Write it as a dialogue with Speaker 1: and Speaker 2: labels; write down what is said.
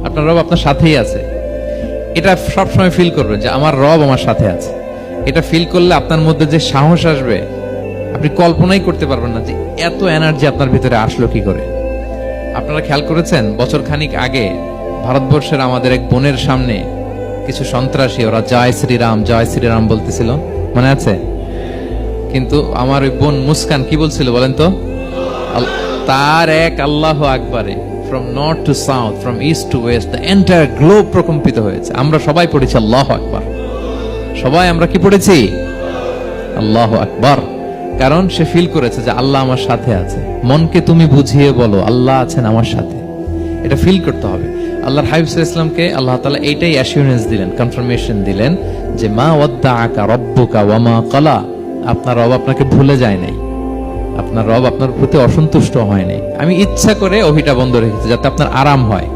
Speaker 1: আপনার রব আপনার সাথেই আছে। এটা সবসময় ফিল করবেন যে আমার রব আমার সাথে আছে। এটা ফিল করলে আপনার মধ্যে যে সাহস আসবে, আপনি কল্পনাই করতে পারবেন না যে এত এনার্জি আপনার ভিতরে আসলো কি করে। আপনারা খেয়াল করেছেন, বছর খানিক আগে ভারতবর্ষের আমাদের এক বোনের সামনে কিছু সন্ত্রাসী, ওরা জয় শ্রীরাম বলতেছিল, মনে আছে? কিন্তু আমার ওই বোন মুস্কান কি বলছিল বলেন তো? তার এক আল্লাহু আকবারে from north to south, from east to west, the entire globe প্রকম্পিত হয়েছে। আমরা সবাই পড়েছি আল্লাহু আকবার। সবাই আমরা কি পড়েছি? আল্লাহু আকবার। কারণ সে ফিল করেছে যে আল্লাহ আমার সাথে আছে। মনকে তুমি বুঝিয়ে বলো আল্লাহ আছেন আমার সাথে, এটা ফিল করতে হবে। আল্লাহর হাবিব সাল্লাল্লাহু আলাইহি ওয়াসাল্লামকে আল্লাহ তাআলা এইটাই অ্যাসিউরেন্স দিলেন, কনফার্মেশন দিলেন যে মা ওয়াদ্দাআকা রাব্বুকা ওয়া মা ক্বালা, আপনার রব আপনাকে ভুলে যায় নাই, আপনার রব আপনার প্রতি অসন্তুষ্ট হয় নাই। আমি ইচ্ছা করে ওহিটা বন্ধ রেখেছি যাতে আপনার আরাম হয়।